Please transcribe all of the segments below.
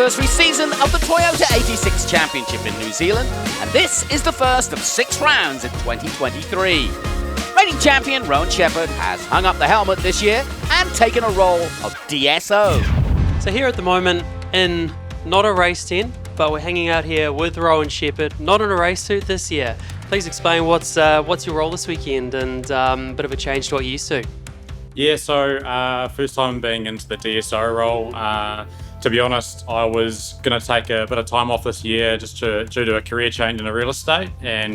anniversary season of the Toyota 86 Championship in New Zealand, and this is the first of 6 rounds in 2023. Reigning champion Rowan Shepherd has hung up the helmet this year and taken a role of DSO. So here at the moment in not a race tent, but we're hanging out here with Rowan Shepherd, not in a race suit this year. Please explain what's your role this weekend and a bit of a change to what you used to. Yeah, so first time being into the DSO role. To be honest, I was going to take a bit of time off this year just due to a career change in the real estate, and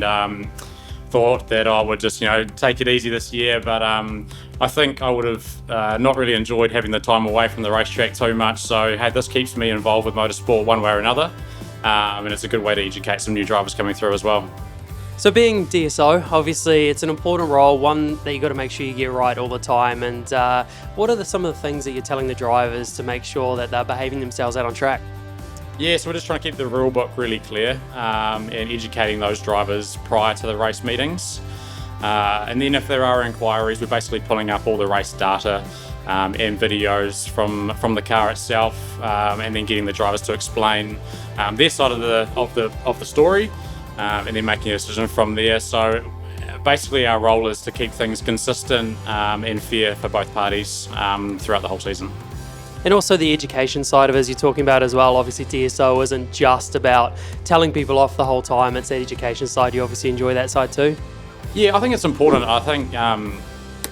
thought that I would just, take it easy this year. But I think I would have not really enjoyed having the time away from the racetrack too much. So hey, this keeps me involved with motorsport one way or another, and it's a good way to educate some new drivers coming through as well. So being DSO, obviously it's an important role, one that you got to make sure you get right all the time. And what are some of the things that you're telling the drivers to make sure that they're behaving themselves out on track? Yeah, so we're just trying to keep the rule book really clear and educating those drivers prior to the race meetings. And then if there are inquiries, we're basically pulling up all the race data and videos from the car itself, and then getting the drivers to explain their side of the story. And then making a decision from there. So basically our role is to keep things consistent and fair for both parties throughout the whole season. And also the education side of it, as you're talking about as well. Obviously DSO isn't just about telling people off the whole time, it's that education side. You obviously enjoy that side too? Yeah, I think it's important. I think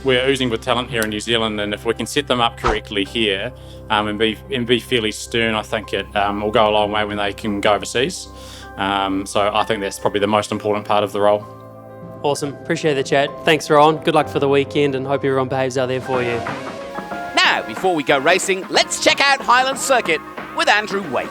we're oozing with talent here in New Zealand, and if we can set them up correctly here and be fairly stern, I think it will go a long way when they can go overseas. So I think that's probably the most important part of the role. Awesome. Appreciate the chat. Thanks, Ron. Good luck for the weekend and hope everyone behaves out there for you. Now, before we go racing, let's check out Highlands Circuit with Andrew Waite.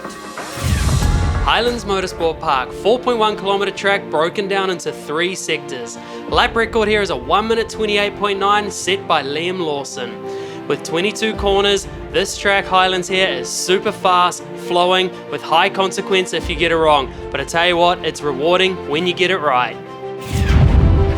Highlands Motorsport Park, 4.1 kilometre track broken down into 3 sectors. Lap record here is a 1 minute 28.9 set by Liam Lawson. With 22 corners, this track, Highlands here, is super fast, flowing, with high consequence if you get it wrong. But I tell you what, it's rewarding when you get it right.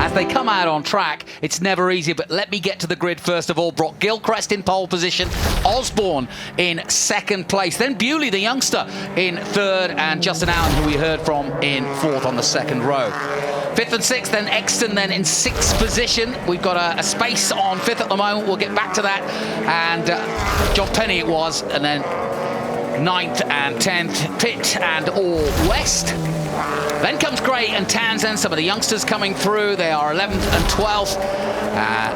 As they come out on track, it's never easy, but let me get to the grid first of all. Brock Gilchrist in pole position, Osborne in second place, then Bewley, the youngster, in third, and Justin Allen, who we heard from, in fourth on the second row. Fifth and sixth, then Exton then in sixth position. We've got a space on fifth at the moment. We'll get back to that. And John Penny it was, and then ninth and 10th, Pitt and All West. Then comes Gray and Townsend, some of the youngsters coming through. They are 11th and 12th.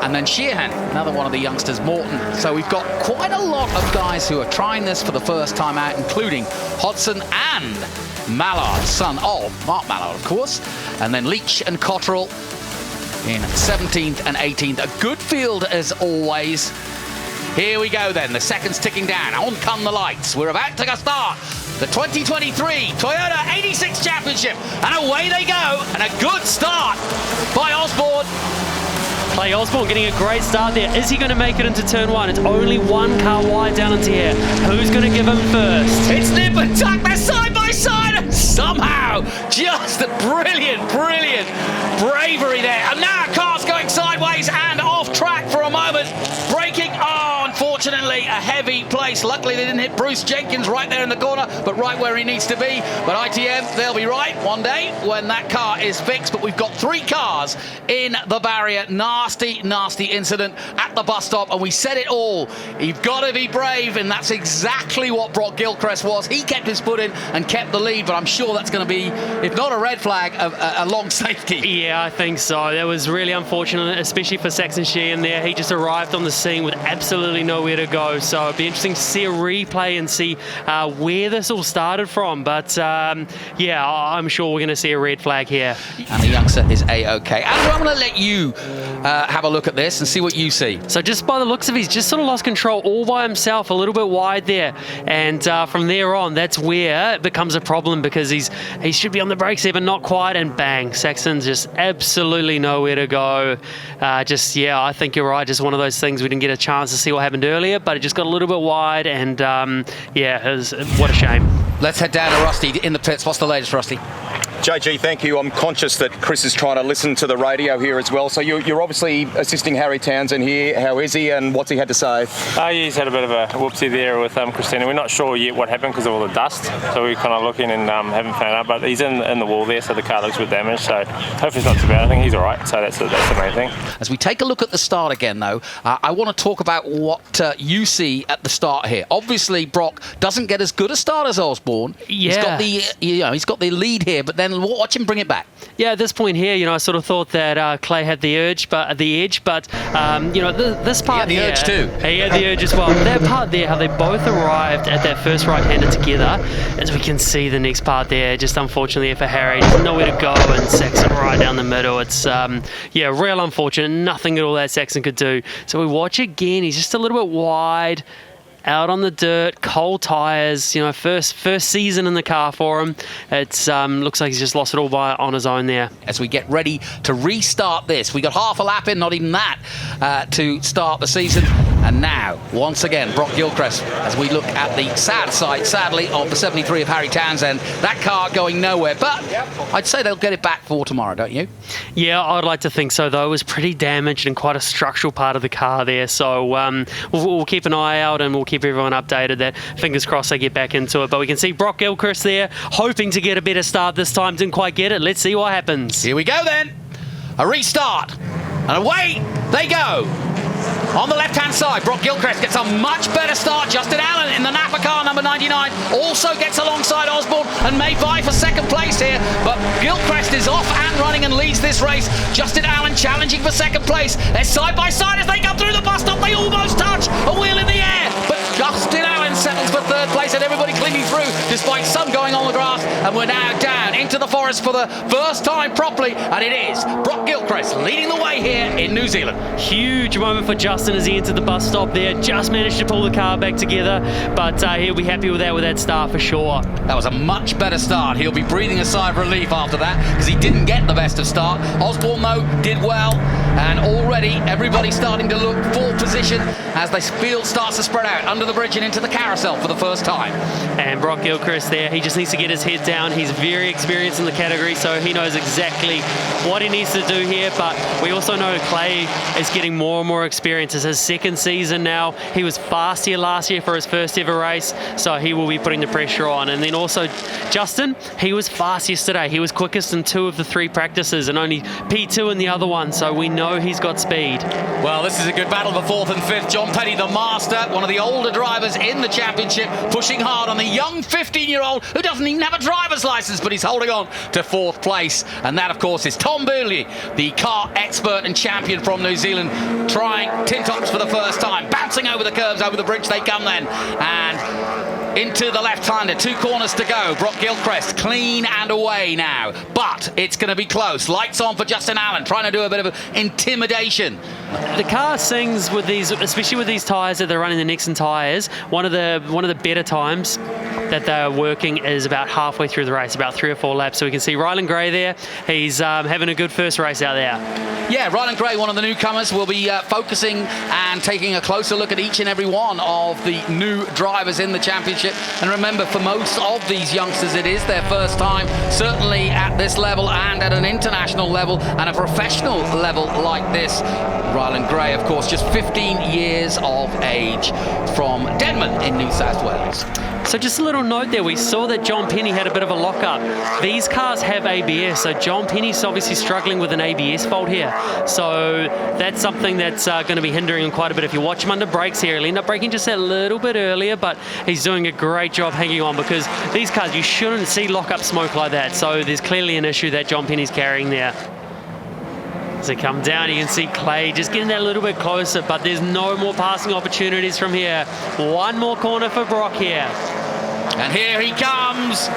And then Sheehan, another one of the youngsters, Morton. So we've got quite a lot of guys who are trying this for the first time out, including Hodson and Mallard, son of Mark Mallard, of course. And then Leach and Cottrell in 17th and 18th. A good field as always. Here we go then, the seconds ticking down. On come the lights. We're about to start the 2023 Toyota 86 Championship. And away they go, and a good start by Osborne. Clay Osborne getting a great start there. Is he going to make it into turn 1? It's only 1 car wide down into here. Who's going to give him first? It's nip and tuck, they're side by side, and somehow, just brilliant bravery there. And now car's going sideways and off track for a moment, braking. Unfortunately, a heavy place. Luckily, they didn't hit Bruce Jenkins right there in the corner, but right where he needs to be. But ITM, they'll be right one day when that car is fixed. But we've got 3 cars in the barrier. Nasty incident at the bus stop, and we said it all. You've got to be brave, and that's exactly what Brock Gilchrist was. He kept his foot in and kept the lead, but I'm sure that's going to be, if not a red flag, a long safety. Yeah, I think so. That was really unfortunate, especially for Saxon Sheehan there. He just arrived on the scene with absolutely nowhere to go. So it'd be interesting to see a replay and see where this all started from. But yeah, I'm sure we're going to see a red flag here. And the youngster is A-OK. Andrew, I'm going to let you have a look at this and see what you see. So just by the looks of it, he's just sort of lost control all by himself, a little bit wide there. And from there on, that's where it becomes a problem, because he should be on the brakes here, but not quite. And bang, Saxon's just absolutely nowhere to go. Yeah, I think you're right. Just one of those things we didn't get a chance to see what happened earlier, but it just got a little bit wide, and yeah, what a shame. Let's head down to Rusty in the pits. What's the latest, Rusty? JG, thank you. I'm conscious that Chris is trying to listen to the radio here as well. So you're obviously assisting Harry Townsend here. How is he and what's he had to say? Yeah, he's had a bit of a whoopsie there with Christina. We're not sure yet what happened because of all the dust. So we're kind of looking and haven't found out. But he's in the wall there, so the car looks a bit damaged. So hopefully it's not too bad. I think he's all right. So that's the main thing. As we take a look at the start again, though, I want to talk about what you see at the start here. Obviously, Brock doesn't get as good a start as Osborne. Yeah. He's got the lead here, but then watch him bring it back. Yeah, at this point here, I sort of thought that Clay had the edge, but this part He had the urge too. He had the urge as well. That part there, how they both arrived at that first right-hander together, as we can see the next part there, just unfortunately for Harry, there's nowhere to go, and Saxon right down the middle. It's, real unfortunate. Nothing at all that Saxon could do. So we watch again. He's just a little bit wide. Out on the dirt, cold tyres, first season in the car for him. It's looks like he's just lost it all on his own there. As we get ready to restart this, we got half a lap in, not even that, to start the season. And now, once again, Brock Gilchrist, as we look at the sad side, sadly, of the 73 of Harry Townsend, that car going nowhere. But I'd say they'll get it back for tomorrow, don't you? Yeah, I'd like to think so, though. It was pretty damaged and quite a structural part of the car there. So we'll keep an eye out and we'll keep everyone updated that fingers crossed they get back into it. But we can see Brock Gilchrist there, hoping to get a better start this time. Didn't quite get it. Let's see what happens. Here we go then. A restart. And away they go. On the left-hand side, Brock Gilchrist gets a much better start. Justin Allen in the Napa car, number 99, also gets alongside Osborne and may vie for second place here. But Gilchrist is off and running and leads this race. Justin Allen challenging for second place. They're side by side as they come through the bus stop. They almost touch, a wheel in the air. But Justin Allen settles for third place and everybody clinging through despite some going on the grass. And we're now down into the forest for the first time properly. And it is Brock Gilchrist leading the way here in New Zealand. Huge moment for Justin as he entered the bus stop there. Just managed to pull the car back together. But he'll be happy with that start for sure. That was a much better start. He'll be breathing a sigh of relief after that because he didn't get the best of start. Osborne, though, did well. And already everybody starting to look for position as the field starts to spread out under the bridge and into the carousel for the first time. And Brock Gilchrist there, he just needs to get his head down. He's very experienced in the category, so he knows exactly what he needs to do here. But we also know Clay is getting more and more experience. It's his second season now. He was fast here last year for his first ever race, so he will be putting the pressure on. And then also Justin, he was fast yesterday. He was quickest in 2 of the 3 practices and only P2 in the other one, so we know he's got speed. Well, this is a good battle for 4th and 5th. John Petty, the master, one of the older drivers in the championship, pushing hard on the young 15-year-old who doesn't even have a driver's license, but he's holding on to 4th place. And that, of course, is Tom Burley, the car expert and champion from New Zealand, trying tin tops for the first time, bouncing over the curves, over the bridge they come then, and into the left-hander, 2 corners to go. Brock Gilchrist clean and away now, but it's going to be close. Lights on for Justin Allen, trying to do a bit of intimidation. The car sings with these, especially with these tyres that they're running, the Nixon tyres. One of the better times that they're working is about halfway through the race, about 3 or 4 laps. So we can see Ryland Gray there. He's having a good first race out there. Yeah, Ryland Gray, one of the newcomers, will be focusing and taking a closer look at each and every one of the new drivers in the championship. And remember, for most of these youngsters, it is their first time, certainly at this level and at an international level and a professional level like this. Ryland Gray, of course, just 15 years of age from Denman in New South Wales. So just a little note there, we saw that John Penny had a bit of a lock-up. These cars have ABS, so John Penny's obviously struggling with an ABS fault here. So that's something that's going to be hindering him quite a bit. If you watch him under brakes here, he'll end up braking just a little bit earlier, but he's doing a great job hanging on because these cars, you shouldn't see lock-up smoke like that. So there's clearly an issue that John Penny's carrying there. As they come down, you can see Clay just getting that a little bit closer, but there's no more passing opportunities from here. One more corner for Brock here. And here he comes.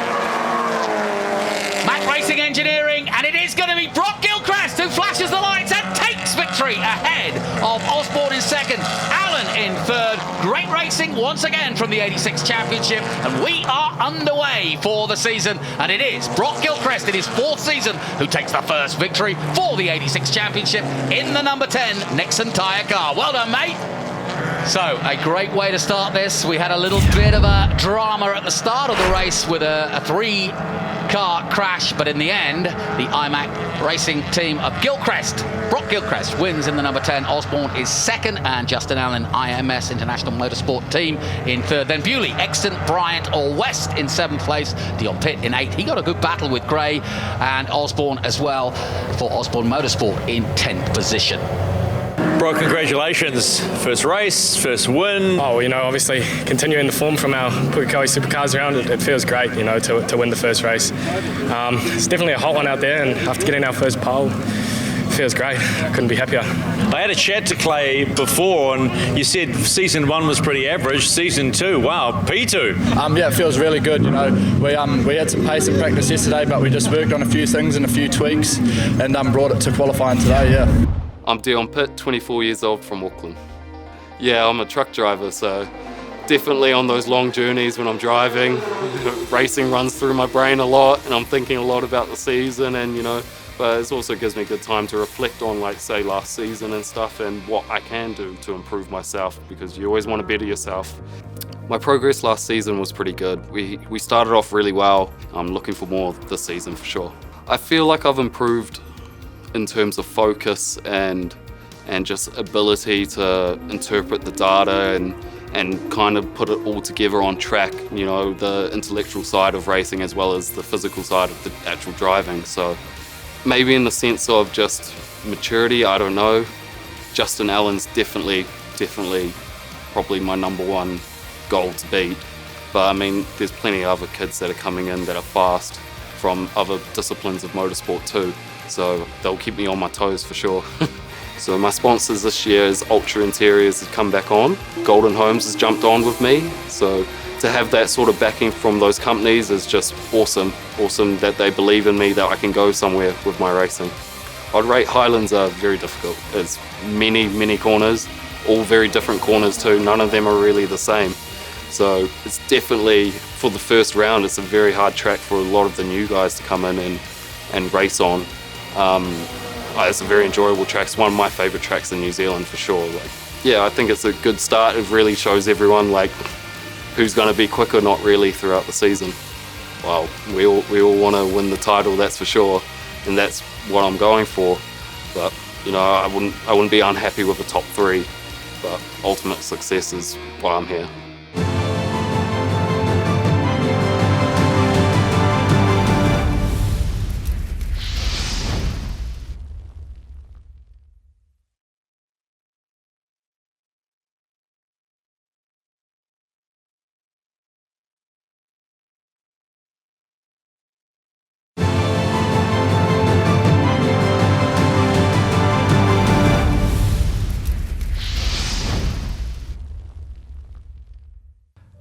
Mac Racing Engineering, and it is going to be Brock Gilchrist who flashes the lights and takes victory ahead of Osborne in second, Allen in third. Great racing once again from the 86 Championship, and we are underway for the season. And it is Brock Gilchrist in his 4th season who takes the first victory for the 86 Championship in the number 10 Nixon tyre car. Well done, mate. So, a great way to start this. We had a little bit of a drama at the start of the race with a 3 car crash, but in the end, the IMAC racing team of Brock Gilchrist wins in the number 10. Osborne is second, and Justin Allen, IMS International Motorsport Team, in third. Then Bewley, Exton, Bryant, or West in seventh place. Dion Pitt in eighth. He got a good battle with Gray and Osborne as well for Osborne Motorsport in 10th position. Brock, congratulations. First race, first win. Oh, obviously continuing the form from our Pukekohe Supercars round, it feels great, to win the first race. It's definitely a hot one out there, and after getting our first pole, it feels great. I couldn't be happier. I had a chat to Clay before, and you said season 1 was pretty average. Season 2, wow, P2. Yeah, it feels really good. We had some pace in practice yesterday, but we just worked on a few things and a few tweaks, and brought it to qualifying today. Yeah. I'm Dion Pitt, 24 years old, from Auckland. Yeah, I'm a truck driver, so definitely on those long journeys when I'm driving, racing runs through my brain a lot, and I'm thinking a lot about the season, and but it also gives me good time to reflect on, like, say, last season and stuff, and what I can do to improve myself, because you always want to better yourself. My progress last season was pretty good. We started off really well. I'm looking for more this season for sure. I feel like I've improved in terms of focus and just ability to interpret the data and kind of put it all together on track, the intellectual side of racing as well as the physical side of the actual driving. So maybe in the sense of just maturity, I don't know. Justin Allen's definitely probably my number one goal to beat. But I mean, there's plenty of other kids that are coming in that are fast from other disciplines of motorsport too. So they'll keep me on my toes for sure. So my sponsors this year is Ultra Interiors has come back on. Golden Homes has jumped on with me. So to have that sort of backing from those companies is just awesome. Awesome that they believe in me, that I can go somewhere with my racing. I'd rate Highlands are very difficult. There's many corners, all very different corners too. None of them are really the same. So it's definitely, for the first round, it's a very hard track for a lot of the new guys to come in and race on. It's a very enjoyable track. It's one of my favourite tracks in New Zealand for sure. Yeah, I think it's a good start. It really shows everyone who's going to be quick or not really throughout the season. Well, we all want to win the title, that's for sure, and that's what I'm going for. But I wouldn't be unhappy with a top 3. But ultimate success is why I'm here.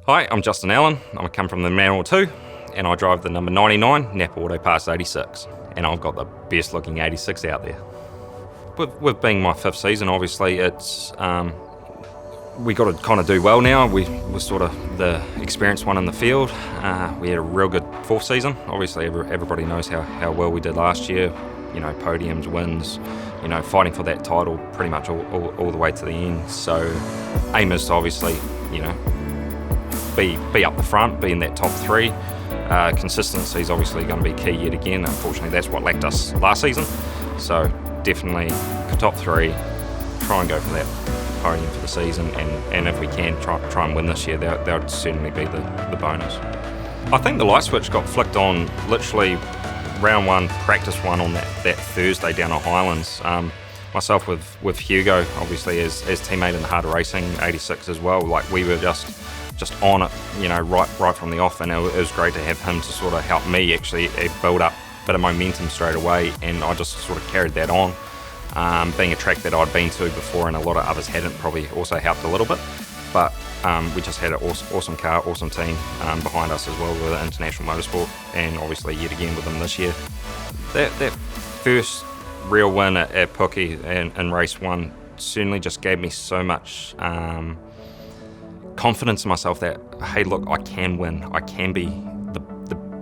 Hi, I'm Justin Allen. I come from the Manual 2 and I drive the number 99 Napa Auto Pass 86, and I've got the best looking 86 out there. With being my 5th season, obviously it's we got to kind of do well now. We're sort of the experienced one in the field. We had a real good 4th season. Obviously everybody knows how well we did last year. Podiums, wins, fighting for that title pretty much all the way to the end. So aim is to obviously, be up the front, be in that top 3. Consistency is obviously going to be key yet again. Unfortunately, that's what lacked us last season. So definitely top 3, try and go for that podium for the season, and if we can, try and win this year, that would certainly be the bonus. I think the light switch got flicked on literally round 1, practice 1 on that Thursday down at Highlands. Myself with Hugo, obviously as teammate in the Harder Racing 86 as well, we were just on it, right from the off, and it was great to have him to sort of help me actually build up a bit of momentum straight away, and I just sort of carried that on. Being a track that I'd been to before and a lot of others hadn't, probably also helped a little bit, but we just had an awesome car, awesome team behind us as well with International Motorsport, and obviously yet again with them this year. That first real win at Puke in race 1 certainly just gave me so much confidence in myself that, hey, look, I can win. I can be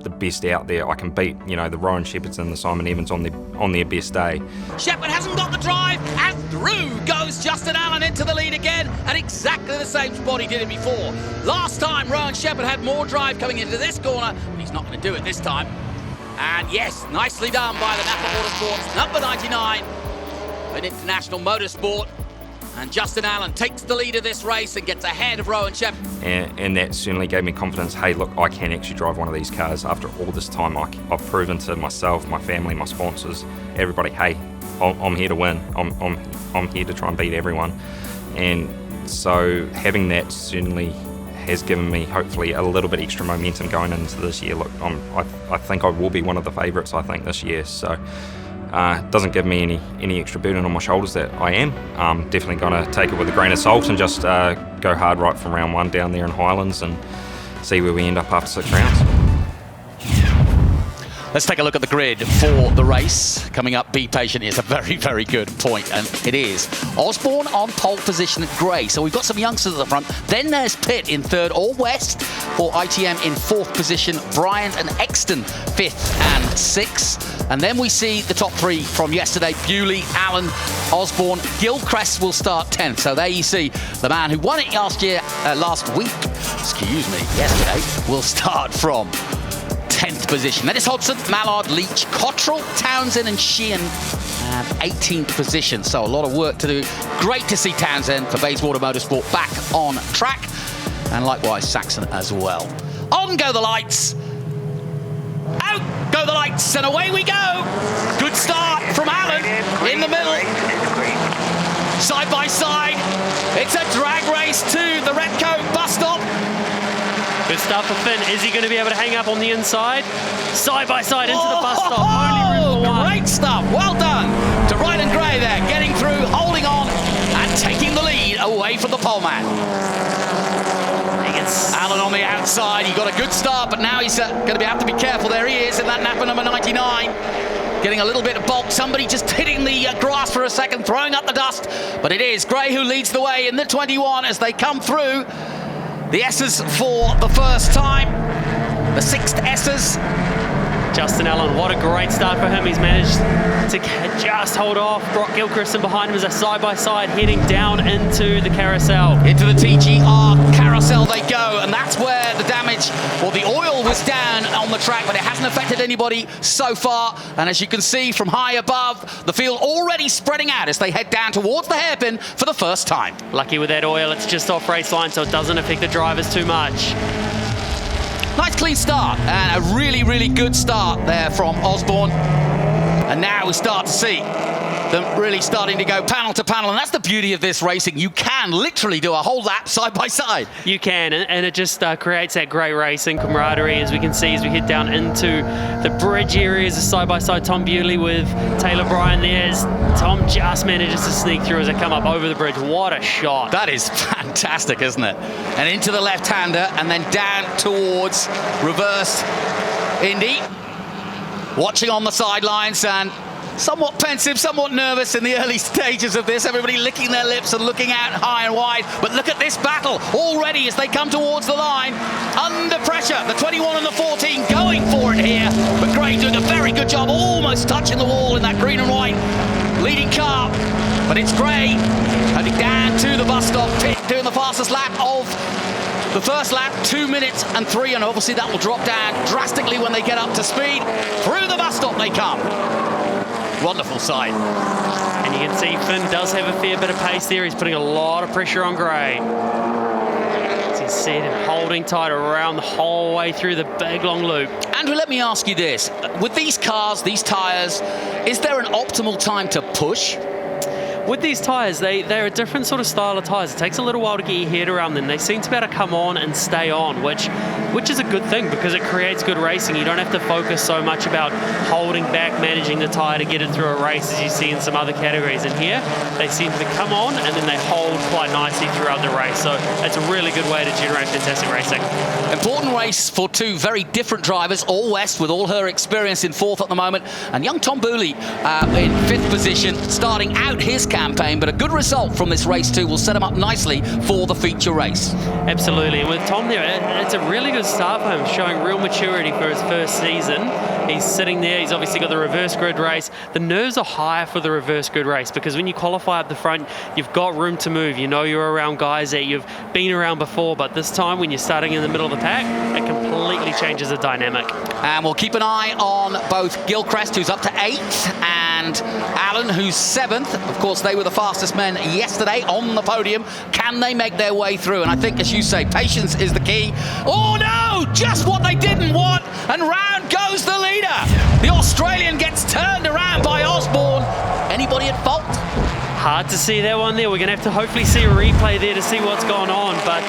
the best out there. I can beat, the Ryan Shepherds and the Simon Evans on their best day. Shepherd hasn't got the drive, and through goes Justin Allen into the lead again, at exactly the same spot he did it before. Last time, Rowan Shepherd had more drive coming into this corner, and he's not going to do it this time. And yes, nicely done by the Napa Motorsports number 99 in International Motorsport. And Justin Allen takes the lead of this race and gets ahead of Rowan Shepherd. And that certainly gave me confidence. Hey, look, I can actually drive one of these cars. After all this time, I've proven to myself, my family, my sponsors, everybody, hey, I'm here to win. I'm here to try and beat everyone. And so having that certainly has given me hopefully a little bit extra momentum going into this year. Look, I think I will be one of the favourites, I think, this year. So it doesn't give me any extra burden on my shoulders that I am. I'm definitely going to take it with a grain of salt and just go hard right from round 1 down there in Highlands and see where we end up after 6 rounds. Let's take a look at the grid for the race. Coming up, be patient is a very, very good point, and it is. Osborne on pole position at Gray, so we've got some youngsters at the front. Then there's Pitt in 3rd, or West for ITM in 4th position. Bryant and Exton 5th and 6th. And then we see the top 3 from yesterday. Bewley, Allen, Osborne. Gilchrist will start 10th. So there you see the man who won it last week, yesterday, will start from 10th position. Then it's Hodson, Mallard, Leach, Cottrell, Townsend and Sheehan at 18th position. So a lot of work to do. Great to see Townsend for Bayswater Motorsport back on track. And likewise Saxon as well. On go the lights. Out go the lights and away we go. Good start from Allen in the middle. Side by side. It's a drag race to the Redcoat bus stop. Good start for Finn. Is he going to be able to hang up on the inside? Side by side into the bus stop. Only room for one. Great stuff. Well done to Ryan Gray there. Getting through, holding on, and taking the lead away from the pole man. Allen on the outside. He got a good start, but now he's going to have to be careful. There he is in that Napa number 99. Getting a little bit of bulk. Somebody just hitting the grass for a second, throwing up the dust. But it is Gray who leads the way in the 21 as they come through. The S's for the first time. The 6th S's. Justin Allen, what a great start for him. He's managed to just hold off Brock Gilchrist behind him as a side-by-side heading down into the carousel. Into the TGR carousel they go, and that's where the damage, or the oil was down on the track, but it hasn't affected anybody so far. And as you can see from high above, the field already spreading out as they head down towards the hairpin for the first time. Lucky with that oil, it's just off race line, so it doesn't affect the drivers too much. Nice clean start, and a really, really good start there from Osborne. And now we start to see them really starting to go panel to panel, and that's the beauty of this racing. You can literally do a whole lap side by side. You can, and it just creates that great racing camaraderie, as we can see as we head down into the bridge areas. Side by side, Tom Bewley with Taylor Bryan there. Tom just manages to sneak through as they come up over the bridge. What a shot. That is fantastic, isn't it? And into the left-hander, and then down towards reverse Indy. Watching on the sidelines and somewhat pensive, somewhat nervous in the early stages of this. Everybody licking their lips and looking out high and wide. But look at this battle already as they come towards the line. Under pressure, the 21 and the 14 going for it here. But Gray doing a very good job, almost touching the wall in that green and white leading car. But it's Gray heading down to the bus stop, doing the fastest lap of the first lap, 2 minutes and 3, and obviously that will drop down drastically when they get up to speed. Through the bus stop they come. Wonderful sight. And you can see Finn does have a fair bit of pace there. He's putting a lot of pressure on Gray. As he's set and holding tight around the whole way through the big long loop. Andrew, let me ask you this. With these cars, these tyres, is there an optimal time to push? With these tyres, they're a different sort of style of tyres. It takes a little while to get your head around them. They seem to be able to come on and stay on, which is a good thing because it creates good racing. You don't have to focus so much about holding back, managing the tyre to get it through a race as you see in some other categories. And here, they seem to come on and then they hold quite nicely throughout the race. So it's a really good way to generate fantastic racing. Important race for two very different drivers. All West with all her experience in 4th at the moment. And young Tom Bewley in 5th position, starting out his campaign, but a good result from this race too will set him up nicely for the feature race. Absolutely, and with Tom there, it's a really good start for him, showing real maturity for his first season. He's sitting there. He's obviously got the reverse grid race. The nerves are higher for the reverse grid race because when you qualify up the front, you've got room to move. You know you're around guys that you've been around before, but this time when you're starting in the middle of the pack, it completely changes the dynamic. And we'll keep an eye on both Gilchrist, who's up to 8th, and Allen, who's 7th. Of course, they were the fastest men yesterday on the podium. Can they make their way through? And I think, as you say, patience is the key. Oh no! Just what they didn't want! And round goes the leader! The Australian gets turned around by Osborne. Anybody at fault? Hard to see that one there. We're going to have to hopefully see a replay there to see what's going on. But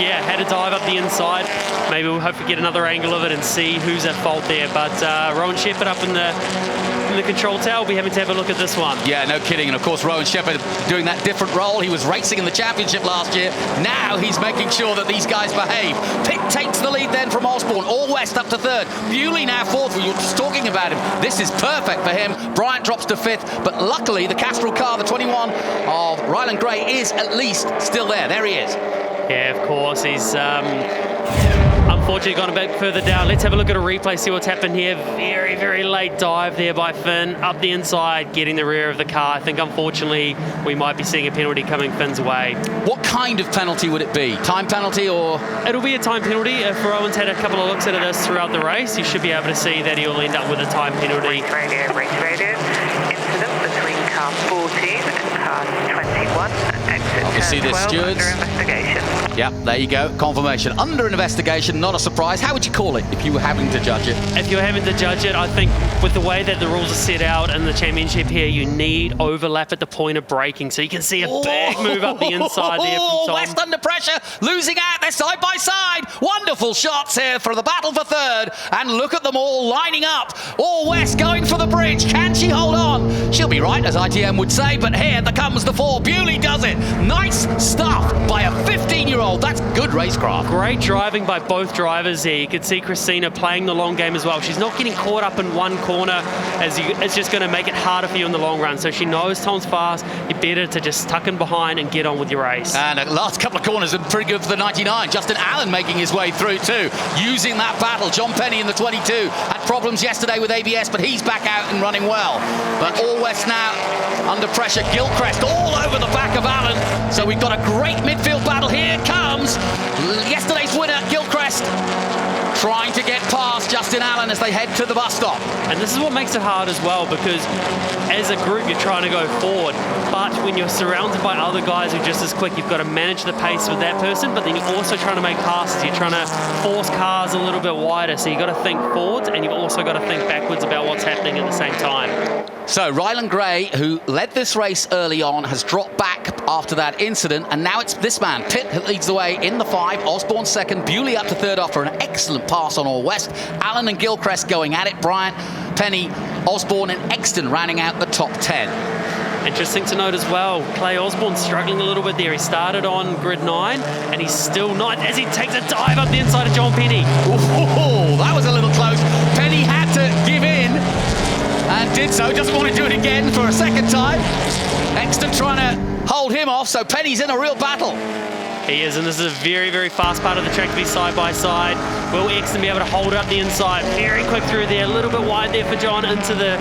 yeah, had to dive up the inside. Maybe we'll hopefully get another angle of it and see who's at fault there. But Rowan Shepherd up in the control tower will be having to have a look at this one. Yeah, no kidding. And of course, Rowan Shepherd doing that different role. He was racing in the championship last year. Now he's making sure that these guys behave. Pitt takes the lead then from Osborne. All West up to 3rd. Bewley now 4th. We were just talking about him. This is perfect for him. Bryant drops to 5th. But luckily, the Castrol car, the 21 of Ryland Gray, is at least still there. There he is. Yeah, of course. He's unfortunately gone a bit further down. Let's have a look at a replay, see what's happened here. Very, very late dive there by Finn. Up the inside, getting the rear of the car. I think, unfortunately, we might be seeing a penalty coming Finn's way. What kind of penalty would it be? Time penalty or...? It'll be a time penalty. If Rowan's had a couple of looks at this throughout the race, you should be able to see that he'll end up with a time penalty. Race radio. Incident between car 14 and car 21. Obviously, the stewards. Under investigation. Yep, there you go. Confirmation. Under investigation, not a surprise. How would you call it if you were having to judge it? If you're having to judge it, I think with the way that the rules are set out in the championship here, you need overlap at the point of braking. So you can see a big move up the inside there from Tom. West under pressure, losing out. They're side by side. Wonderful shots here for the battle for 3rd. And look at them all lining up. All West going for the bridge. Can she hold on? She'll be right, as ITM would say. But here comes the 4. Bewley does it. Nice stuff by a 15-year-old. That's good racecraft. Great driving by both drivers here. You could see Christina playing the long game as well. She's not getting caught up in one corner as it's just going to make it harder for you in the long run. So she knows Tom's fast. You're better to just tuck in behind and get on with your race. And the last couple of corners are pretty good for the 99. Justin Allen making his way through too. Using that battle. John Penny in the 22 had problems yesterday with ABS, but he's back out and running well. But All West now under pressure. Gilchrist all over the back of Allen. So we've got a great midfield battle. Here it comes. Yesterday's winner, Gilchrist, trying to get past Justin Allen as they head to the bus stop. And this is what makes it hard as well, because as a group you're trying to go forward, but when you're surrounded by other guys who are just as quick, you've got to manage the pace with that person, but then you're also trying to make passes. You're trying to force cars a little bit wider, so you've got to think forwards and you've also got to think backwards about what's happening at the same time. So Ryland Gray, who led this race early on, has dropped back after that incident, and now it's this man, Pitt, who leads the way in the 5, Osborne 2nd, Bewley up to 3rd after an excellent pass on All West, Allen and Gilchrist going at it, Bryant, Penny, Osborne and Exton rounding out the top 10. Interesting to note as well, Clay Osborne struggling a little bit there. He started on grid 9 and he's still not, as he takes a dive up the inside of John Penny. Oh, that was a little close. Penny had to give in and did so. Doesn't want to do it again for a second time. Exton trying to hold him off, so Penny's in a real battle. He is, and this is a very, very fast part of the track to be side by side. Will Exton be able to hold it up the inside? Very quick through there, a little bit wide there for John into the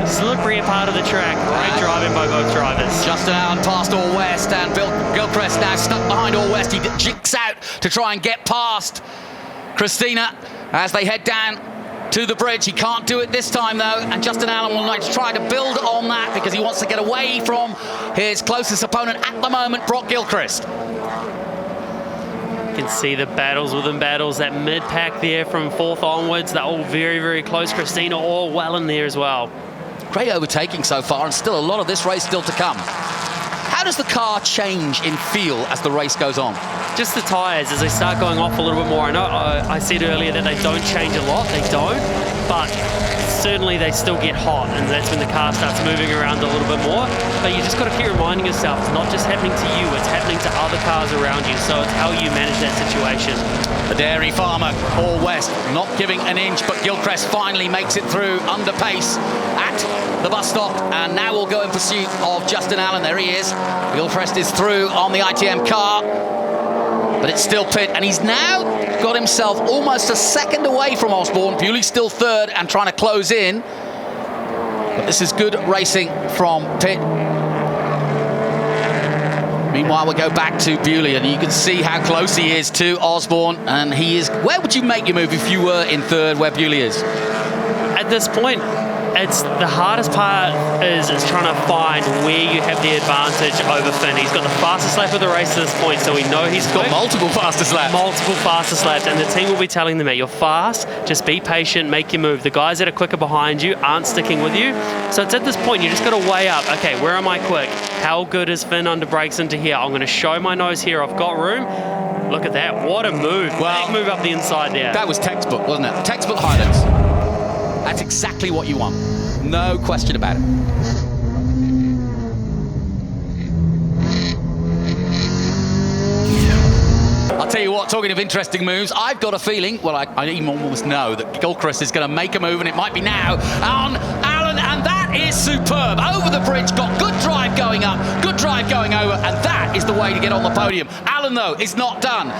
slippery part of the track. Great driving by both drivers. Justin Allen past All West, and Bill Gilchrist now stuck behind All West. He jinks out to try and get past Christina as they head down to the bridge. He can't do it this time though, and Justin Allen will like to try to build on that because he wants to get away from his closest opponent at the moment, Brock Gilchrist. You can see the battles within battles, that mid-pack there from 4th onwards, they're all very, very close. Christina all well in there as well. Great overtaking so far, and still a lot of this race still to come. How does the car change in feel as the race goes on? Just the tyres, as they start going off a little bit more. I know I said earlier that they don't change a lot, they don't, but certainly they still get hot, and that's when the car starts moving around a little bit more. But you just got to keep reminding yourself, it's not just happening to you, it's happening to other cars around you, so it's how you manage that situation. The dairy farmer, All West, not giving an inch, but Gilchrist finally makes it through under pace at the bus stop, and now we'll go in pursuit of Justin Allen. There he is. Gilchrist is through on the ITM car. but it's still Pitt, and he's now got himself almost a second away from Osborne. Bewley's still third and trying to close in. But this is good racing from Pitt. Meanwhile, we'll go back to Bewley, and you can see how close he is to Osborne, and he is... Where would you make your move if you were in third where Bewley is? At this point, it's the hardest part is trying to find where you have the advantage over Finn. He's got the fastest lap of the race at this point, so we know he's got multiple fastest laps. Multiple fastest laps, and the team will be telling them that you're fast, just be patient, make your move. The guys that are quicker behind you aren't sticking with you. So it's at this point, you just got to weigh up, okay, where am I quick? How good is Finn under brakes into here? I'm going to show my nose here, I've got room. Look at that, what a move. Well, big move up the inside there. That was textbook, wasn't it? Textbook Highlands. That's exactly what you want. No question about it. I'll tell you what, talking of interesting moves, I've got a feeling, well, I even almost know that Gilchrist is going to make a move, and it might be now on Allen, and that is superb. Over the bridge, got good drive going up, good drive going over, and that is the way to get on the podium. Allen, though, is not done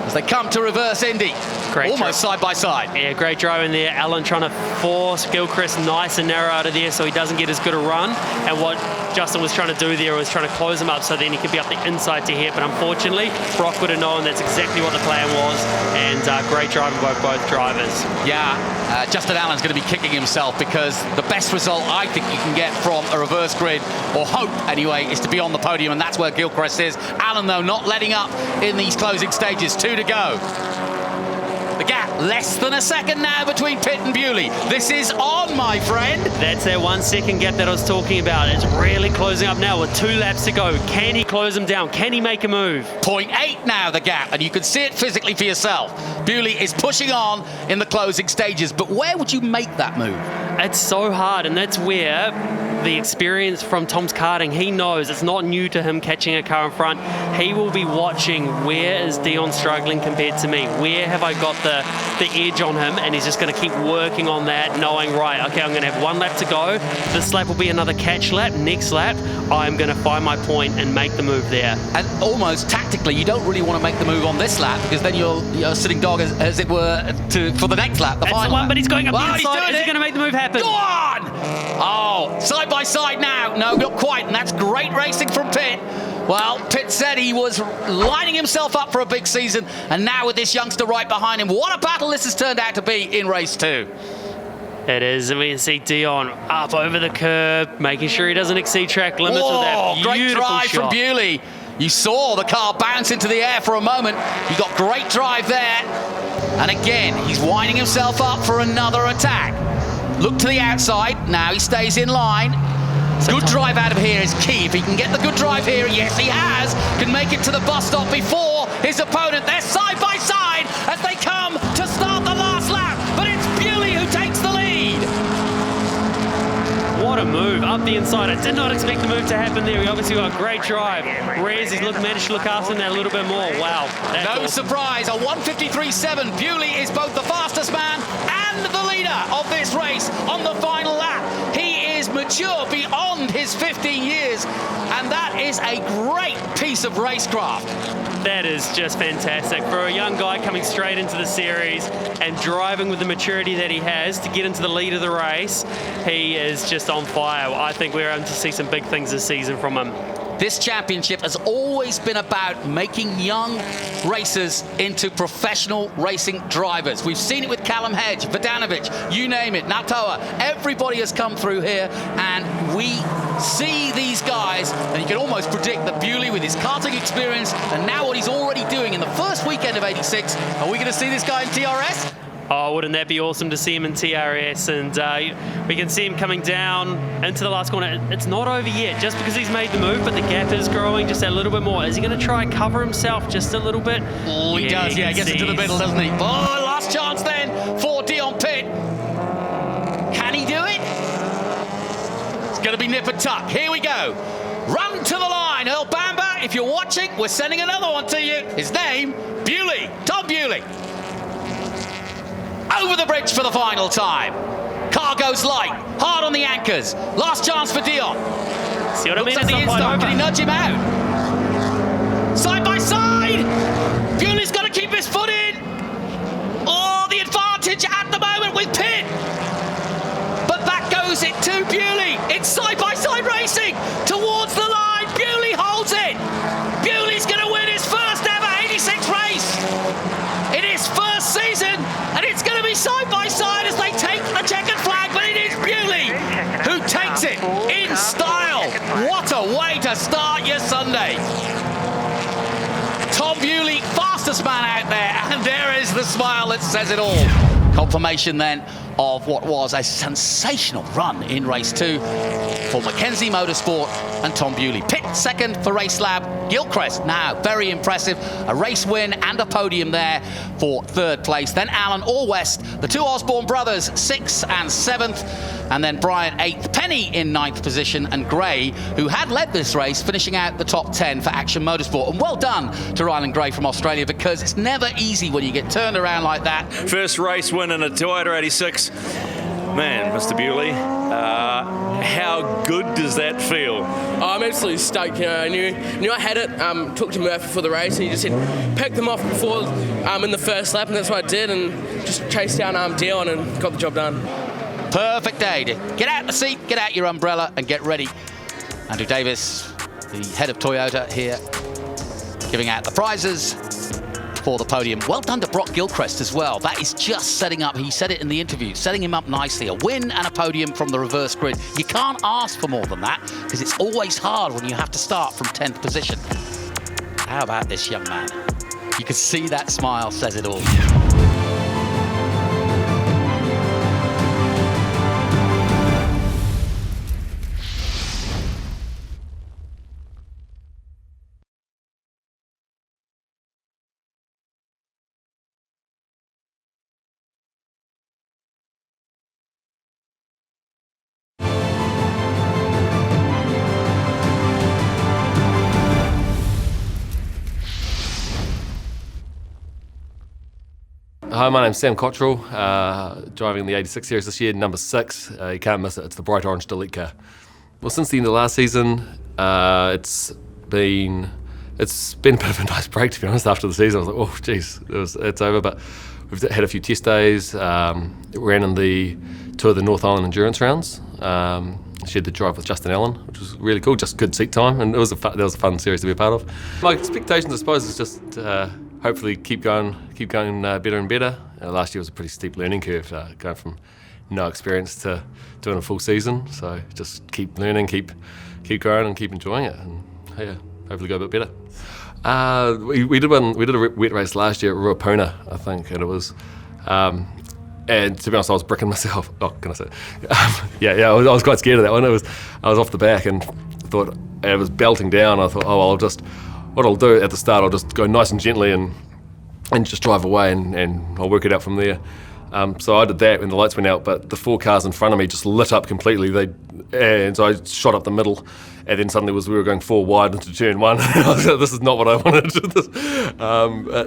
as they come to reverse Indy. Great almost side by side. Yeah, great drive in there. Allen trying to force Gilchrist nice and narrow out of there so he doesn't get as good a run. And what Justin was trying to do there was trying to close him up so then he could be up the inside to here. But unfortunately, Brock would have known that's exactly what the plan was. And great driving by both drivers. Yeah, Justin Allen's going to be kicking himself because the best result I think you can get from a reverse grid, or hope anyway, is to be on the podium, and that's where Gilchrist is. Allen, though, not letting up in these closing stages. 2 to go. The gap, less than a second now between Pitt and Bewley. This is on, my friend. That's that 1 second gap that I was talking about. It's really closing up now with 2 laps to go. Can he close him down? Can he make a move? 0.8 now, the gap, and you can see it physically for yourself. Bewley is pushing on in the closing stages, but where would you make that move? It's so hard, and that's where the experience from Tom's karting, he knows it's not new to him catching a car in front. He will be watching where is Dion struggling compared to me, where have I got the edge on him, and he's just going to keep working on that, knowing, right, okay, I'm going to have 1 lap to go, this lap will be another catch lap, next lap I'm going to find my point and make the move there. And almost tactically, you don't really want to make the move on this lap because then you're sitting dog as it were for the next lap, the That's final the one, lap. but he's going up the He's inside. doing Is he going to make the move happen? Go on! Oh, side by side now. No, not quite, and that's great racing from Pitt. Well, Pitt said he was lining himself up for a big season, and now with this youngster right behind him, what a battle this has turned out to be in race 2. It is, and we can see Dion up over the curb, making sure he doesn't exceed track limits with that beautiful great drive shot. from Bewley. You saw the car bounce into the air for a moment. He got great drive there. And again, he's winding himself up for another attack. Look to the outside. Now he stays in line. Good drive out of here is key. If he can get the good drive here, yes, he has. Can make it to the bus stop before his opponent. They're side by side as they come to start the last lap. But it's Bewley who takes the lead. What a move up the inside. I did not expect the move to happen there. He obviously got a great drive. Reyes, he's managed to look after him there a little bit more. Wow. No surprise. A 1:53.7. Bewley is both the fastest man and the leader of this race on the final lap. He is mature beyond his 15 years, and that is a great piece of racecraft. That is just fantastic. For a young guy coming straight into the series and driving with the maturity that he has to get into the lead of the race, he is just on fire. I think we're going to see some big things this season from him. This championship has always been about making young racers into professional racing drivers. We've seen it with Callum Hedge, Vodanovic, you name it, Natoa. Everybody has come through here, and we see these guys, and you can almost predict that Bewley, with his karting experience and now what he's already doing in the first weekend of 86, are we going to see this guy in TRS? Oh, wouldn't that be awesome to see him in TRS? And we can see him coming down into the last corner. It's not over yet, just because he's made the move, but the gap is growing just a little bit more. Is he going to try and cover himself just a little bit? Oh, he does, yeah, he gets into the middle, doesn't he? Oh, last chance then for Dion Pitt. Can he do it? It's going to be nip and tuck. Here we go. Run to the line, Earl Bamba. If you're watching, we're sending another one to you. His name, Bewley, Tom Bewley. Over the bridge for the final time. Car goes light, hard on the anchors. Last chance for Dion. See what I mean? Looks at the inside. Can he nudge him out? Side by side. Bewley's got to keep his foot in. Oh, the advantage at the moment with Pitt. But back goes it to Bewley. It's side-by-side racing towards the line. Bewley holds it. Bewley's going to win his first ever 86 race in his first season, and it's going to be side-by-side as they take the checkered flag, but it is Bewley who takes it in style. What a way to start your Sunday. Tom Bewley, fastest man out there, and there is the smile that says it all. Confirmation then of what was a sensational run in race 2 for Mackenzie Motorsport and Tom Bewley. Pitt second for Race Lab. Gilchrist now very impressive, a race win and a podium there for third place. Then Alan Allwest, the two Osborne brothers 6th and 7th, and then Brian 8th, Penny in 9th position, and Gray, who had led this race, finishing out the top 10 for Action Motorsport. And well done to Ryland Gray from Australia, because it's never easy when you get turned around like that. First race win in a Toyota 86. Man, Mr. Bewley, how good does that feel? I'm absolutely stoked. You know, I knew I had it. Talked to Murphy for the race, and he just said pick them off before in the first lap, and that's what I did, and just chased down Dion and got the job done. Perfect day to get out the seat, get out your umbrella, and get ready. Andrew Davis, the head of Toyota here, giving out the prizes for the podium. Well done to Brock Gilchrist as well. That is just setting up, he said it in the interview, setting him up nicely. A win and a podium from the reverse grid. You can't ask for more than that, because it's always hard when you have to start from 10th position. How about this young man? You can see that smile says it all. Hi, my name's Sam Cottrell, driving the 86 series this year, number 6. You can't miss it, it's the bright orange delete car. Well, since the end of last season, it's been a bit of a nice break, to be honest. After the season, I was like, oh, geez, it's over. But we've had a few test days, ran in the 2 of the North Island endurance rounds, shared the drive with Justin Allen, which was really cool, just good seat time, and that was a fun series to be a part of. My expectations, I suppose, is just hopefully keep going better and better. Last year was a pretty steep learning curve, going from no experience to doing a full season. So just keep learning, keep growing, and keep enjoying it, and yeah, hopefully go a bit better. We did a wet race last year at Ruapuna, I think, and it was. And to be honest, I was bricking myself. Oh, can I say? I was quite scared of that one. I was off the back and thought it was belting down. I thought, what I'll do at the start, I'll just go nice and gently and just drive away, and I'll work it out from there. So I did that when the lights went out, but the 4 cars in front of me just lit up completely. And so I shot up the middle, and then suddenly we were going 4 wide into turn 1. I was like, this is not what I wanted.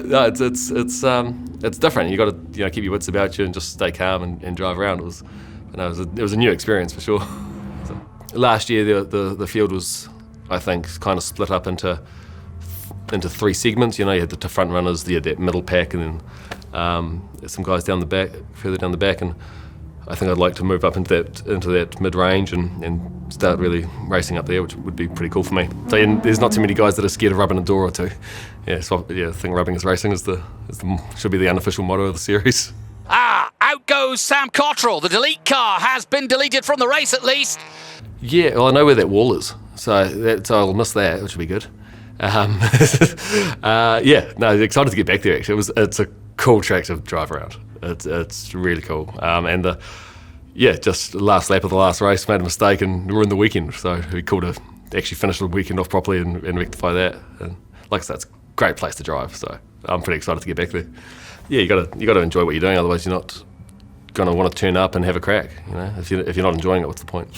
No, it's different. You got to keep your wits about you and just stay calm and drive around. It was a new experience for sure. So, last year the field was, I think, kind of split up into 3 segments. You had the front runners, that middle pack, and then some guys further down the back, and I think I'd like to move up into that mid-range and start really racing up there, which would be pretty cool for me. So there's not too many guys that are scared of rubbing a door or two. I think rubbing is racing should be the unofficial motto of the series. Out goes Sam Cottrell. The delete car has been deleted from the race at least. Yeah, well, I know where that wall is, so I'll miss that, which will be good. Excited to get back there. Actually, it's a cool track to drive around. It's really cool. Just last lap of the last race, made a mistake and ruined the weekend. So it'd be cool to actually finish the weekend off properly and rectify that. And like I said, it's a great place to drive. So I'm pretty excited to get back there. Yeah, you got to enjoy what you're doing. Otherwise, you're not going to want to turn up and have a crack. If you're not enjoying it, what's the point?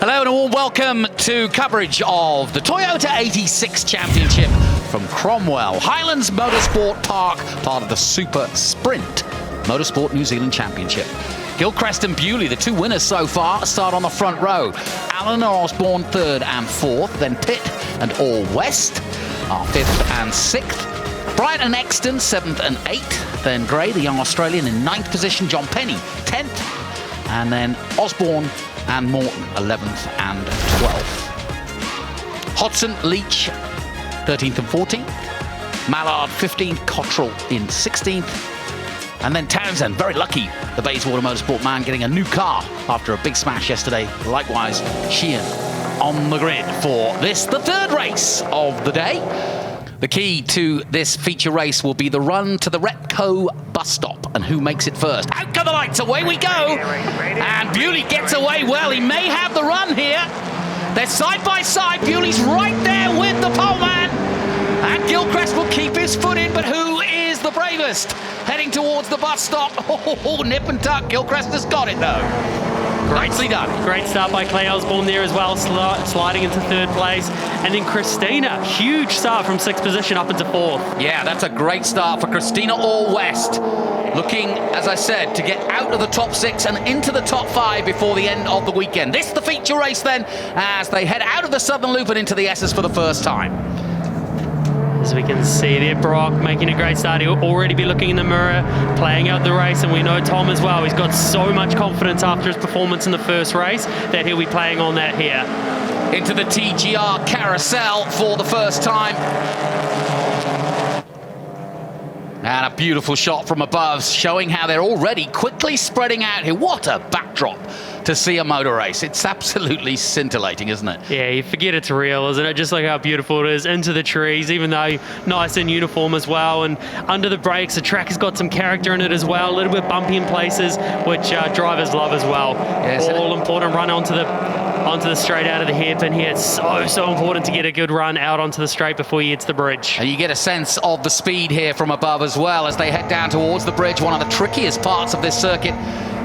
Hello and a warm welcome to coverage of the Toyota 86 Championship from Cromwell, Highlands Motorsport Park, part of the Super Sprint Motorsport New Zealand Championship. Gilchrist and Bewley, the 2 winners so far, start on the front row. Allen and Osborne 3rd and 4th, then Pitt and Allwest are 5th and 6th. Bryant and Exton, 7th and 8th. Then Gray, the young Australian, in 9th position. John Penny, 10th. And then Osborne and Morton, 11th and 12th. Hodson, Leach, 13th and 14th. Mallard, 15th. Cottrell in 16th. And then Townsend, very lucky, the Bayswater Motorsport man, getting a new car after a big smash yesterday. Likewise, Sheehan on the grid for this, the third race of the day. The key to this feature race will be the run to the Repco bus stop, and who makes it first. Out go the lights, away we go. And Bewley gets away well. He may have the run here. They're side by side. Bewley's right there with the pole man. And Gilchrist will keep his foot in, but who is the bravest? Heading towards the bus stop. Oh, nip and tuck. Gilchrist has got it, though. Nicely done. Great start by Clay Osborne there as well, sliding into 3rd place. And then Christina, huge start from 6th position up into 4th. Yeah, that's a great start for Christina All West. Looking, as I said, to get out of the top 6 and into the top 5 before the end of the weekend. This is the feature race then, as they head out of the Southern Loop and into the S's for the first time. As we can see there, Brock making a great start. He'll already be looking in the mirror, playing out the race, and we know Tom as well. He's got so much confidence after his performance in the first race that he'll be playing on that here. Into the TGR carousel for the first time. And a beautiful shot from above, showing how they're already quickly spreading out here. What a backdrop to see a motor race. It's absolutely scintillating, isn't it? Yeah, you forget it's real, isn't it? Just like how beautiful it is, into the trees, even though nice in uniform as well. And under the brakes, the track has got some character in it as well. A little bit bumpy in places, which drivers love as well. Yes, all important run onto the straight out of the hairpin here. It's so important to get a good run out onto the straight before he hits the bridge. And you get a sense of the speed here from above as well as they head down towards the bridge. One of the trickiest parts of this circuit,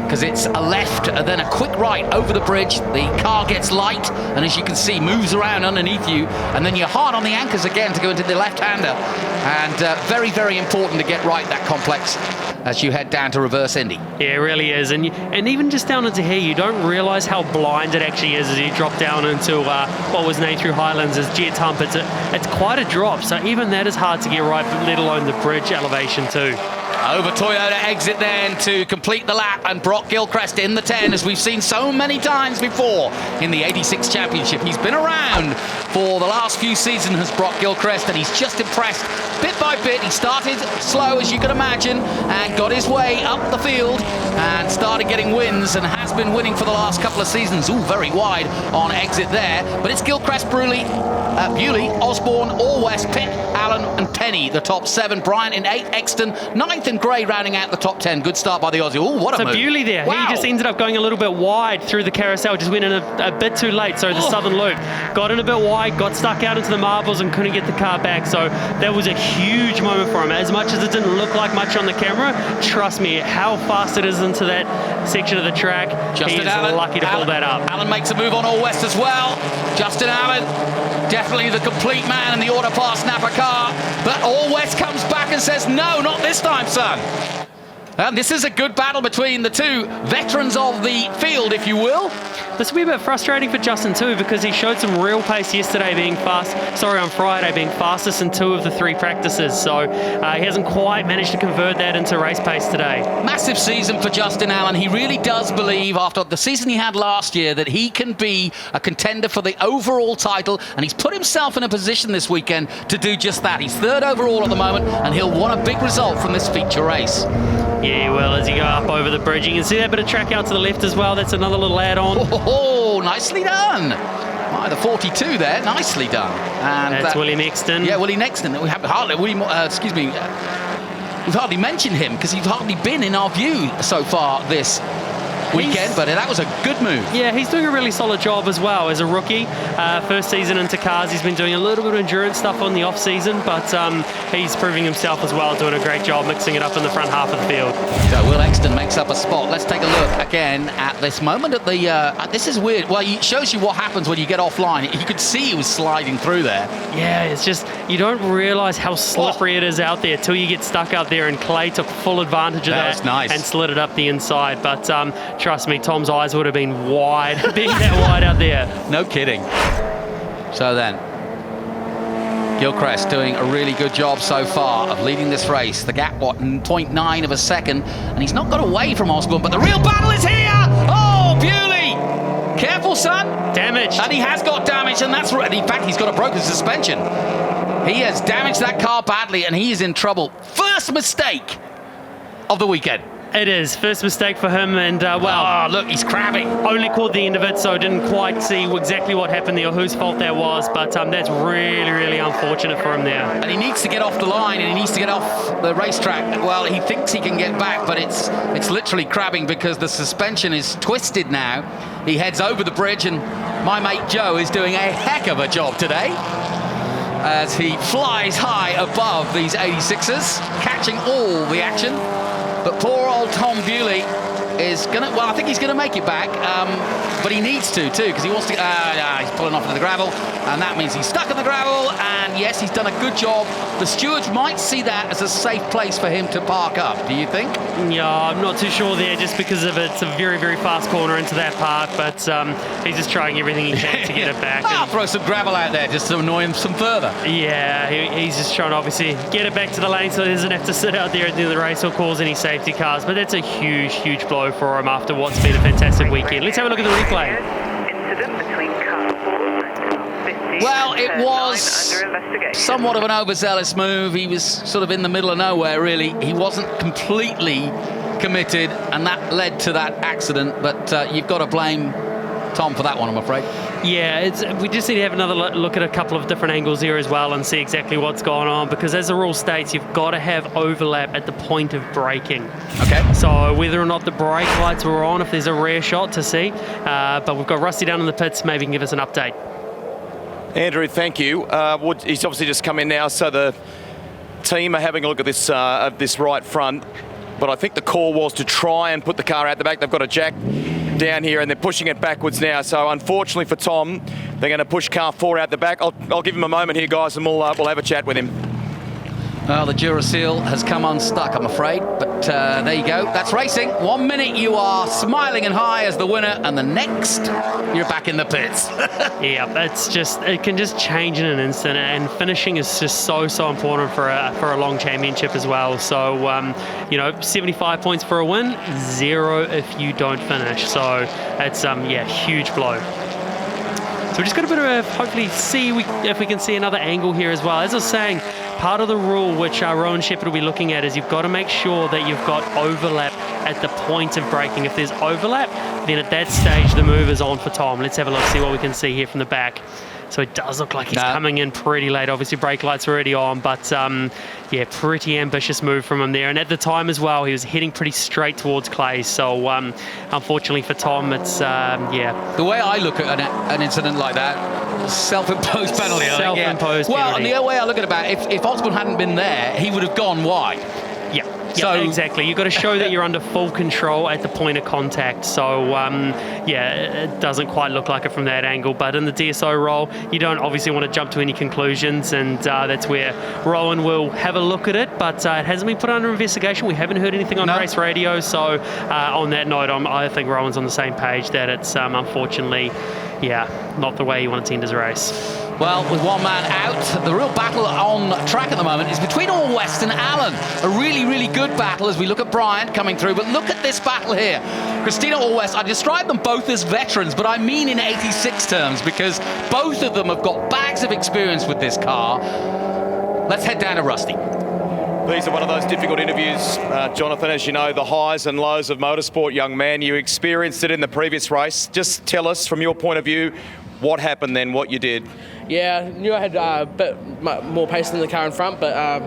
because it's a left and then a quick right over the bridge. The car gets light and, as you can see, moves around underneath you, and then you're hard on the anchors again to go into the left-hander. And very, very important to get right that complex as you head down to reverse Indy. Yeah, it really is. And even just down into here, you don't realise how blind it actually is as you drop down into what was named through Highlands as Jet Hump. It's quite a drop, so even that is hard to get right, let alone the bridge elevation too. Over Toyota exit then to complete the lap, and Brock Gilchrist in the 10, as we've seen so many times before in the 86 Championship. He's been around for the last few seasons, has Brock Gilchrist, and he's just impressed bit by bit. He started slow, as you can imagine, and got his way up the field and started getting wins, and has been winning for the last couple of seasons. Ooh, very wide on exit there, but it's Gilchrist, Bewley, Osborne, All West, Pitt, Allen and Penny, the top 7. Bryant in 8th, Exton 9th, and Gray rounding out the top 10. Good start by the Aussie. Oh, what a move. So Bewley there. Wow. He just ended up going a little bit wide through the carousel, just went in a bit too late, so the Southern Loop. Got in a bit wide, got stuck out into the marbles and couldn't get the car back, so that was a huge moment for him. As much as it didn't look like much on the camera, trust me, how fast it is into that section of the track, Justin he's Allen, lucky to pull that up. Allen makes a move on All West as well. Justin Allen, definitely the complete man in the Auto Pass Napa car, but All West comes back and says, no, not this time, son. And this is a good battle between the two veterans of the field, if you will. This will be a bit frustrating for Justin too, because he showed some real pace yesterday on Friday being fastest in 2 of the 3 practices. So he hasn't quite managed to convert that into race pace today. Massive season for Justin Allen. He really does believe, after the season he had last year, that he can be a contender for the overall title, and he's put himself in a position this weekend to do just that. He's 3rd overall at the moment, and he'll want a big result from this feature race. Yeah, he will, as you go up over the bridge. You can see that bit of track out to the left as well. That's another little add-on. Oh, nicely done. The 42 there, nicely done. And that's William Exton. Yeah, William Exton. We have hardly, we've hardly mentioned him because he's hardly been in our view so far this weekend, but that was a good move. Yeah, he's doing a really solid job as well as a rookie. First season into cars, he's been doing a little bit of endurance stuff on the off season, but he's proving himself as well, doing a great job mixing it up in the front half of the field. So Will Exton makes up a spot. Let's take a look again at this moment at the this is weird. Well, it shows you what happens when you get offline. You could see he was sliding through there. Yeah, it's just you don't realize how slippery it is out there till you get stuck out there, and Clay took full advantage of that, was nice, and slid it up the inside. But trust me, Tom's eyes would have been wide, being that wide out there. No kidding. So then, Gilchrist doing a really good job so far of leading this race. The gap, what, 0.9 of a second, and he's not got away from Osborne, but the real battle is here! Oh, Bewley! Careful, son! Damage. And he has got damage, and that's right. In fact, he's got a broken suspension. He has damaged that car badly, and he is in trouble. First mistake of the weekend. It is. First mistake for him, and well... Oh, look, he's crabbing. Only caught the end of it, so didn't quite see exactly what happened there or whose fault that was, but that's really, really unfortunate for him there. And he needs to get off the line, and he needs to get off the racetrack. Well, he thinks he can get back, but it's literally crabbing because the suspension is twisted now. He heads over the bridge, and my mate Joe is doing a heck of a job today as he flies high above these 86ers, catching all the action. But poor old Tom Bewley is gonna, well, I think he's gonna make it back, but he needs to too, because he wants to, he's pulling off into the gravel, and that means he's stuck in the gravel, and yes, he's done a good job. The stewards might see that as a safe place for him to park up, do you think? Yeah, I'm not too sure there, just because of it's a very, very fast corner into that park, but he's just trying everything he can to get it back. I'll throw some gravel out there just to annoy him some further. Yeah, he's just trying to obviously get it back to the lane so he doesn't have to sit out there at the end of the race or cause any safety cars, but that's a huge, huge blow for him after what's been a fantastic weekend. Let's have a look at the replay. Well, it was somewhat of an overzealous move. He was sort of in the middle of nowhere, really. He wasn't completely committed, and that led to that accident, but you've got to blame Tom for that one, I'm afraid. Yeah, we just need to have another look at a couple of different angles here as well and see exactly what's going on, because as the rule states, you've got to have overlap at the point of braking. Okay. So whether or not the brake lights were on, if there's a rare shot to see, but we've got Rusty down in the pits, maybe he can give us an update. Andrew, thank you. He's obviously just come in now, so the team are having a look at this right front, but I think the call was to try and put the car out the back. They've got a jack down here and they're pushing it backwards now, so unfortunately for Tom, they're going to push car 4 out the back. I'll give him a moment here, guys, and we'll have a chat with him. Well, the Duracell has come unstuck, I'm afraid, but there you go. That's racing. 1 minute you are smiling and high as the winner, and the next you're back in the pits. Yeah, it can just change in an instant, and finishing is just so important for a long championship as well. So 75 points for a win, 0 if you don't finish. So it's huge blow. So we just got a bit of hopefully see if we can see another angle here as well. As I was saying, part of the rule which Rowan Shepherd will be looking at is you've got to make sure that you've got overlap at the point of braking. If there's overlap, then at that stage the move is on for Tom. Let's have a look, see what we can see here from the back. So it does look like he's coming in pretty late. Obviously, brake lights are already on, but pretty ambitious move from him there. And at the time as well, he was heading pretty straight towards Clay. So unfortunately for Tom, it's The way I look at an incident like that, self-imposed penalty. Self-imposed penalty. Well, and the way I look at it, if Osborne hadn't been there, he would have gone wide. Yeah, exactly. You've got to show that you're under full control at the point of contact. So, it doesn't quite look like it from that angle. But in the DSO role, you don't obviously want to jump to any conclusions, and that's where Rowan will have a look at it. But it hasn't been put under investigation. We haven't heard anything on race radio. So, on that note, I think Rowan's on the same page that it's unfortunately, not the way you want to end his race. Well, with one man out, the real battle on track at the moment is between Allwest and Allen. A really, really good battle as we look at Bryant coming through. But look at this battle here. Christina Allwest, I describe them both as veterans, but I mean in 86 terms, because both of them have got bags of experience with this car. Let's head down to Rusty. These are one of those difficult interviews, Jonathan. As you know, the highs and lows of motorsport, young man. You experienced it in the previous race. Just tell us, from your point of view, what happened then, what you did. Yeah, I knew I had a bit more pace than the car in front, but I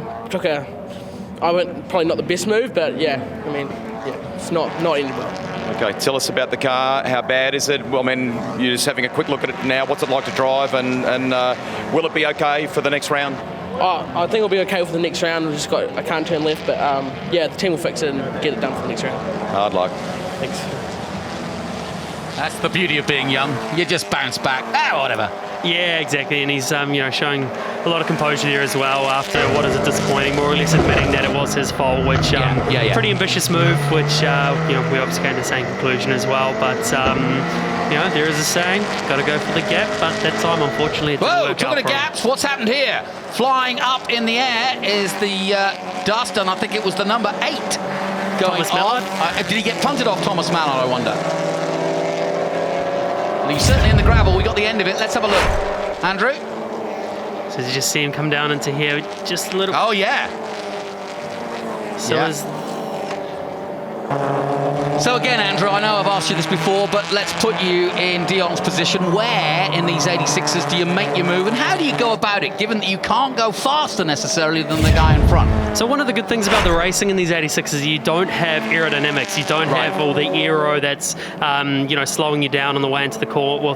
went probably not the best move, but it's not ended well. Okay, tell us about the car. How bad is it? Well, I mean, you're just having a quick look at it now. What's it like to drive, and will it be okay for the next round? I think it'll be okay for the next round. I can't turn left, but the team will fix it and get it done for the next round. Hard luck. Thanks. That's the beauty of being young. You just bounce back. Whatever. Yeah, exactly, and he's showing a lot of composure there as well after what is a disappointing, more or less admitting that it was his fault, which pretty ambitious move, which we obviously came to the same conclusion as well. But You know, there is a saying, got to go for the gap, but that time, unfortunately, it didn't Whoa, work talking out of for him. gaps, what's happened here? Flying up in the air is the dust, and I think it was the number 8 going Thomas off. Mallard? Did he get punted off, Thomas Mallard, I wonder? Well, he's certainly in the gravel. We got the end of it. Let's have a look. Andrew? So you just see him come down into here, just a little... Oh, yeah. So Yeah. is... So again, Andrew, I know I've asked you this before, but let's put you in Dion's position. Where in these 86ers do you make your move, and how do you go about it, given that you can't go faster necessarily than the guy in front? So one of the good things about the racing in these 86s is you don't have aerodynamics. You don't have all the aero that's you know, slowing you down on the way into the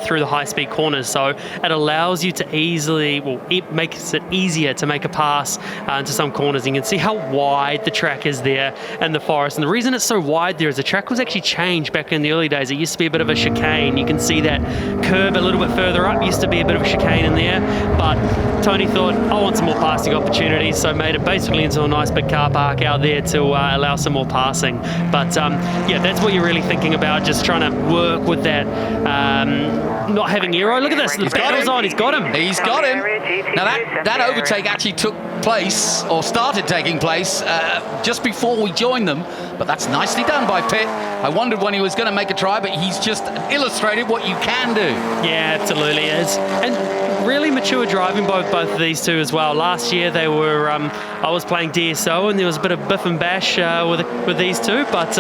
through the high-speed corners. So it allows you to easily, it makes it easier to make a pass into some corners. You can see how wide the track is there in the forest, and the reason it's so wide there is the track was actually changed back in the early days. It used to be a bit of a chicane. You can see that curb a little bit further up. Used to be a bit of a chicane in there, but Tony thought, I want some more passing opportunities, so made it basically into a nice big car park out there to allow some more passing. But yeah, that's what you're really thinking about, just trying to work with that, not having aero. Look at this, the pedal's on, he's got him. He's got him. Now that overtake actually took place, or started taking place, just before we joined them, but that's nicely done by Pitt. I wondered when he was going to make a try, but he's just illustrated what you can do. Yeah, absolutely is. And really mature driving both of these two as well. Last year they were, I was playing DSO and there was a bit of biff and bash with these two, but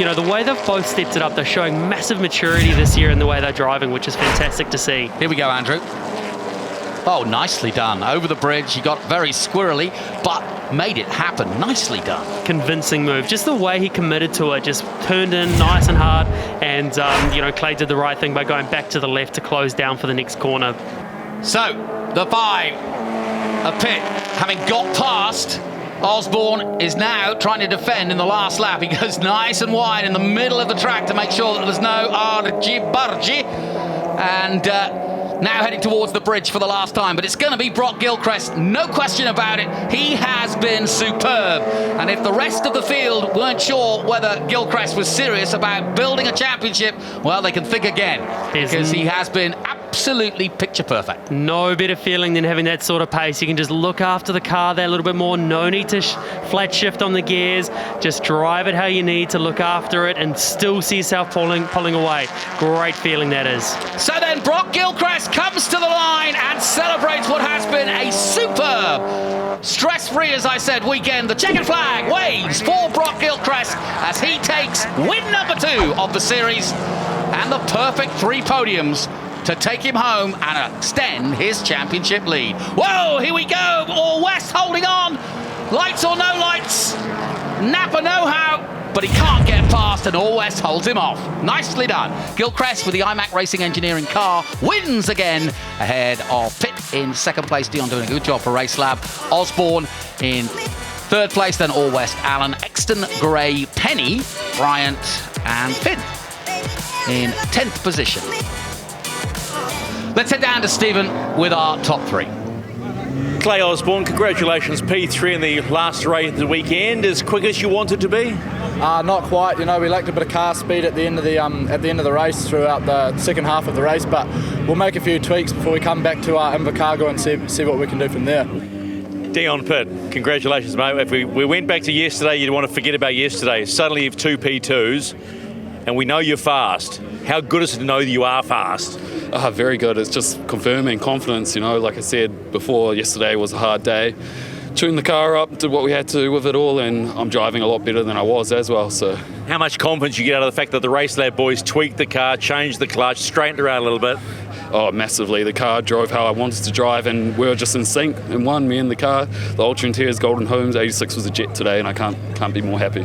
you know, the way they've both stepped it up, they're showing massive maturity this year in the way they're driving, which is fantastic to see. Here we go, Andrew. Oh, nicely done. Over the bridge, he got very squirrely, but made it happen. Nicely done. Convincing move. Just the way he committed to it, just turned in nice and hard, and you know, Clay did the right thing by going back to the left to close down for the next corner. So, the 5 of Pitt, having got past, Osborne is now trying to defend in the last lap. He goes nice and wide in the middle of the track to make sure that there's no argy-bargy, and now heading towards the bridge for the last time, but it's going to be Brock Gilchrist, no question about it. He has been superb, and if the rest of the field weren't sure whether Gilchrist was serious about building a championship, well, they can think again, because he has been absolutely picture perfect. No better feeling than having that sort of pace. You can just look after the car there a little bit more. No need to flat shift on the gears. Just drive it how you need to look after it and still see yourself pulling away. Great feeling that is. So then Brock Gilchrist comes to the line and celebrates what has been a superb, stress-free, as I said, weekend. The checkered flag waves for Brock Gilchrist as he takes win number 2 of the series and the perfect 3 podiums to take him home and extend his championship lead. Whoa, here we go. All West holding on. Lights or no lights. Napa know-how, but he can't get past, and All West holds him off. Nicely done. Gilchrist with the IMAC Racing Engineering car wins again ahead of Pitt in 2nd place. Dion doing a good job for Race Lab. Osborne in 3rd place, then All West, Allen, Exton, Gray, Penny, Bryant, and Finn in 10th position. Let's head down to Stephen with our top 3. Clay Osborne, congratulations, P3 in the last race of the weekend. As quick as you wanted to be? Not quite. You know, we lacked a bit of car speed at the end of the race throughout the second half of the race, but we'll make a few tweaks before we come back to Invercargill and see what we can do from there. Dion Pitt, congratulations, mate. If we went back to yesterday, you'd want to forget about yesterday. Suddenly you've 2 P2s, and we know you're fast. How good is it to know that you are fast? Very good. It's just confirming confidence, you know. Like I said before, yesterday was a hard day. Tuned the car up, did what we had to with it all, and I'm driving a lot better than I was as well. So, how much confidence you get out of the fact that the Race Lab boys tweaked the car, changed the clutch, straightened around a little bit? Oh, massively. The car drove how I wanted to drive, and we were just in sync in one, me and the car. The Ultra Interiors Golden Homes 86 was a jet today, and I can't be more happy.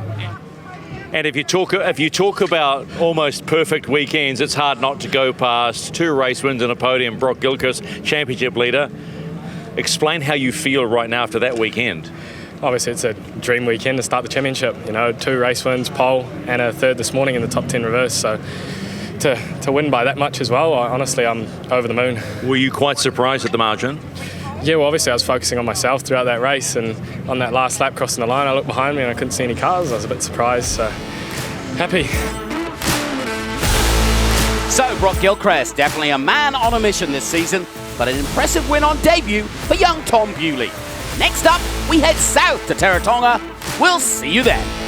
And if you talk about almost perfect weekends, it's hard not to go past 2 race wins and a podium. Brock Gilchrist, championship leader. Explain how you feel right now after that weekend. Obviously, it's a dream weekend to start the championship. You know, 2 race wins, pole, and a 3rd this morning in the top 10 reverse. So to win by that much as well, honestly, I'm over the moon. Were you quite surprised at the margin? Yeah, well, obviously I was focusing on myself throughout that race, and on that last lap crossing the line, I looked behind me and I couldn't see any cars. I was a bit surprised, so happy. So, Brock Gilchrist, definitely a man on a mission this season, but an impressive win on debut for young Tom Bewley. Next up, we head south to Taratanga. We'll see you then.